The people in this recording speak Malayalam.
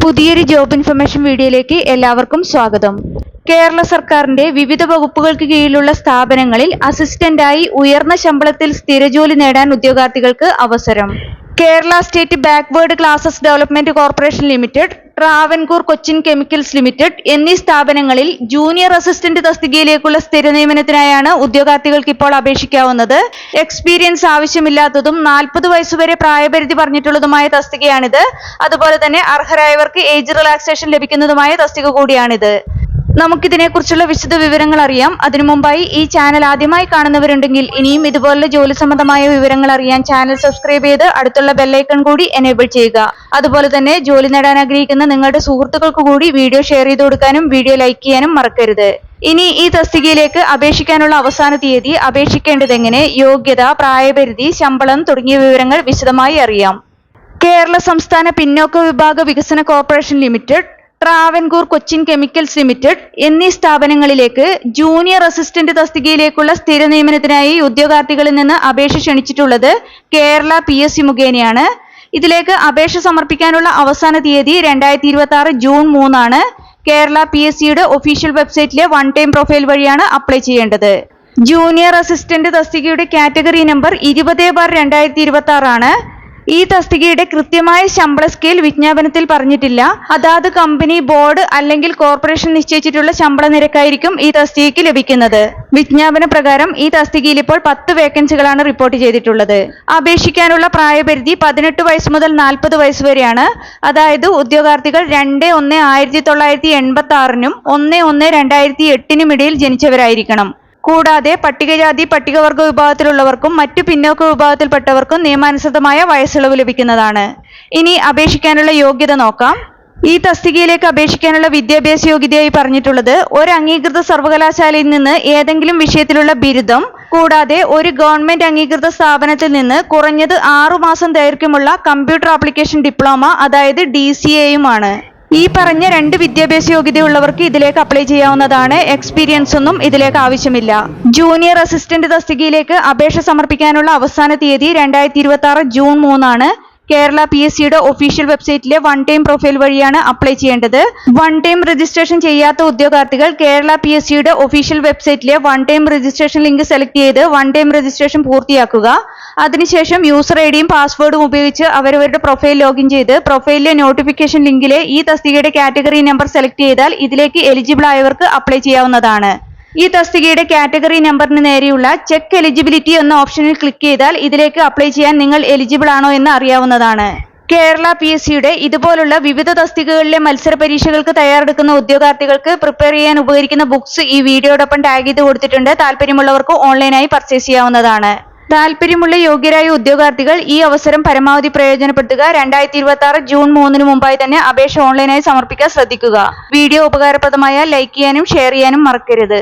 പുതിയൊരു ജോബ് ഇൻഫർമേഷൻ വീഡിയോയിലേക്ക് എല്ലാവർക്കും സ്വാഗതം. കേരള സർക്കാരിന്റെ വിവിധ വകുപ്പുകൾക്ക് കീഴിലുള്ള സ്ഥാപനങ്ങളിൽ അസിസ്റ്റന്റായി ഉയർന്ന ശമ്പളത്തിൽ സ്ഥിരജോലി നേടാൻ ഉദ്യോഗാർത്ഥികൾക്ക് അവസരം. Kerala state backward classes development corporation limited, Travancore Cochin chemicals limited എന്നീ സ്ഥാപനങ്ങളിൽ ജൂനിയർ അസിസ്റ്റന്റ് തസ്തികയിലേക്കുള്ള സ്ഥിര നിയമനത്തിനായാണ് ഉദ്യോഗാർത്ഥികൾക്ക് ഇപ്പോൾ അപേക്ഷിക്കാവുന്നത്. എക്സ്പീരിയൻസ് ആവശ്യമില്ലാത്തതും 40 വയസ്സുവരെ പ്രായപരിധി പറഞ്ഞിട്ടുള്ളതുമായ തസ്തികയാണിത്. അതുപോലെ തന്നെ അർഹരായവർക്ക് ഏജ് റിലാക്സേഷൻ ലഭിക്കുന്നതുമായ തസ്തിക കൂടിയാണിത്. നമുക്കിതിനെക്കുറിച്ചുള്ള വിശദ വിവരങ്ങൾ അറിയാം. അതിനു മുമ്പായി ഈ ചാനൽ ആദ്യമായി കാണുന്നവരുണ്ടെങ്കിൽ ഇനിയും ഇതുപോലുള്ള ജോലി സംബന്ധമായ വിവരങ്ങൾ അറിയാൻ ചാനൽ സബ്സ്ക്രൈബ് ചെയ്ത് അടുത്തുള്ള ബെല്ലൈക്കൺ കൂടി എനേബിൾ ചെയ്യുക. അതുപോലെ തന്നെ ജോലി നേടാൻ ആഗ്രഹിക്കുന്ന നിങ്ങളുടെ സുഹൃത്തുക്കൾക്ക് കൂടി വീഡിയോ ഷെയർ ചെയ്ത് കൊടുക്കാനും വീഡിയോ ലൈക്ക് ചെയ്യാനും മറക്കരുത്. ഇനി ഈ തസ്തികയിലേക്ക് അപേക്ഷിക്കാനുള്ള അവസാന തീയതി, അപേക്ഷിക്കേണ്ടതെങ്ങനെ, യോഗ്യത, പ്രായപരിധി, ശമ്പളം തുടങ്ങിയ വിവരങ്ങൾ വിശദമായി അറിയാം. കേരള സംസ്ഥാന പിന്നോക്ക വിഭാഗ വികസന corporation limited, Travancore Cochin chemicals limited എന്നീ സ്ഥാപനങ്ങളിലേക്ക് ജൂനിയർ അസിസ്റ്റന്റ് തസ്തികയിലേക്കുള്ള സ്ഥിര നിയമനത്തിനായി ഉദ്യോഗാർത്ഥികളിൽ നിന്ന് അപേക്ഷ ക്ഷണിച്ചിട്ടുള്ളത് കേരള PSC മുഖേനയാണ്. ഇതിലേക്ക് അപേക്ഷ സമർപ്പിക്കാനുള്ള അവസാന തീയതി 2026 ജൂൺ 3 ആണ്. കേരള PSCയുടെ ഒഫീഷ്യൽ വെബ്സൈറ്റിലെ വൺ ടൈം പ്രൊഫൈൽ വഴിയാണ് അപ്ലൈ ചെയ്യേണ്ടത്. ജൂനിയർ അസിസ്റ്റന്റ് തസ്തികയുടെ കാറ്റഗറി നമ്പർ 20/2026 ആണ്. ഈ തസ്തികയുടെ കൃത്യമായ ശമ്പള സ്കെയിൽ വിജ്ഞാപനത്തിൽ പറഞ്ഞിട്ടില്ല. അതാത് കമ്പനി, ബോർഡ് അല്ലെങ്കിൽ കോർപ്പറേഷൻ നിശ്ചയിച്ചിട്ടുള്ള ശമ്പള നിരക്കായിരിക്കും ഈ തസ്തികയ്ക്ക് ലഭിക്കുന്നത്. വിജ്ഞാപന പ്രകാരം ഈ തസ്തികയിൽ ഇപ്പോൾ 10 വേക്കൻസികളാണ് റിപ്പോർട്ട് ചെയ്തിട്ടുള്ളത്. അപേക്ഷിക്കാനുള്ള പ്രായപരിധി 18 വയസ്സ് മുതൽ 40 വയസ്സ് വരെയാണ്. അതായത് ഉദ്യോഗാർത്ഥികൾ 2/1/1986 1/1/2008 ഇടയിൽ ജനിച്ചവരായിരിക്കണം. കൂടാതെ പട്ടികജാതി പട്ടികവർഗ വിഭാഗത്തിലുള്ളവർക്കും മറ്റു പിന്നോക്ക വിഭാഗത്തിൽപ്പെട്ടവർക്കും നിയമാനുസൃതമായ വയസ്സിളവ് ലഭിക്കുന്നതാണ്. ഇനി അപേക്ഷിക്കാനുള്ള യോഗ്യത നോക്കാം. ഈ തസ്തികയിലേക്ക് അപേക്ഷിക്കാനുള്ള വിദ്യാഭ്യാസ യോഗ്യതയായി പറഞ്ഞിട്ടുള്ളത് ഒരു അംഗീകൃത സർവകലാശാലയിൽ നിന്ന് ഏതെങ്കിലും വിഷയത്തിലുള്ള ബിരുദം, കൂടാതെ ഒരു ഗവൺമെന്റ് അംഗീകൃത സ്ഥാപനത്തിൽ നിന്ന് കുറഞ്ഞത് 6 മാസം ദൈർഘ്യമുള്ള കമ്പ്യൂട്ടർ ആപ്ലിക്കേഷൻ ഡിപ്ലോമ, അതായത് DCAയുമാണ്. ഈ പറഞ്ഞ 2 വിദ്യാഭ്യാസ യോഗ്യതയുള്ളവർക്ക് ഇതിലേക്ക് അപ്ലൈ ചെയ്യാവുന്നതാണ്. എക്സ്പീരിയൻസ് ഒന്നും ഇതിലേക്ക് ആവശ്യമില്ല. ജൂനിയർ അസിസ്റ്റന്റ് തസ്തികയിലേക്ക് അപേക്ഷ സമർപ്പിക്കാനുള്ള അവസാന തീയതി 2026 ജൂൺ 3 ആണ്. കേരള PSCയുടെ ഒഫീഷ്യൽ വെബ്സൈറ്റിലെ വൺ ടൈം പ്രൊഫൈൽ വഴിയാണ് അപ്ലൈ ചെയ്യേണ്ടത്. വൺ ടൈം രജിസ്ട്രേഷൻ ചെയ്യാത്ത ഉദ്യോഗാർത്ഥികൾ കേരള PSCയുടെ ഒഫീഷ്യൽ വെബ്സൈറ്റിലെ one time registration link select ചെയ്ത് വൺ ടൈം രജിസ്ട്രേഷൻ പൂർത്തിയാക്കുക. അതിനുശേഷം യൂസർ ഐഡിയും പാസ്വേഡും ഉപയോഗിച്ച് അവരവരുടെ പ്രൊഫൈൽ ലോഗിൻ ചെയ്ത് പ്രൊഫൈലിലെ നോട്ടിഫിക്കേഷൻ ലിങ്കിലെ ഈ തസ്തികയുടെ കാറ്റഗറി നമ്പർ സെലക്ട് ചെയ്താൽ ഇതിലേക്ക് എലിജിബിൾ ആയവർക്ക് അപ്ലൈ ചെയ്യാവുന്നതാണ്. ഈ തസ്തികയുടെ കാറ്റഗറി നമ്പറിന് നേരെയുള്ള ചെക്ക് എലിജിബിലിറ്റി എന്ന ഓപ്ഷനിൽ ക്ലിക്ക് ചെയ്താൽ ഇതിലേക്ക് അപ്ലൈ ചെയ്യാൻ നിങ്ങൾ എലിജിബിൾ ആണോ എന്ന് അറിയാവുന്നതാണ്. കേരള PSCയുടെ ഇതുപോലുള്ള വിവിധ തസ്തികകളിലെ മത്സര പരീക്ഷകൾക്ക് തയ്യാറെടുക്കുന്ന ഉദ്യോഗാർത്ഥികൾക്ക് പ്രിപ്പയർ ചെയ്യാൻ ഉപകരിക്കുന്ന ബുക്സ് ഈ വീഡിയോടൊപ്പം ടാഗ് ചെയ്ത് കൊടുത്തിട്ടുണ്ട്. താല്പര്യമുള്ളവർക്ക് ഓൺലൈനായി പർച്ചേസ് ചെയ്യാവുന്നതാണ്. താല്പര്യമുള്ള യോഗ്യരായ ഉദ്യോഗാർത്ഥികൾ ഈ അവസരം പരമാവധി പ്രയോജനപ്പെടുത്തുക. 2026 ജൂൺ 3 മുമ്പായി തന്നെ അപേക്ഷ ഓൺലൈനായി സമർപ്പിക്കാൻ ശ്രദ്ധിക്കുക. വീഡിയോ ഉപകാരപ്രദമായാൽ ലൈക്ക് ചെയ്യാനും ഷെയർ ചെയ്യാനും മറക്കരുത്.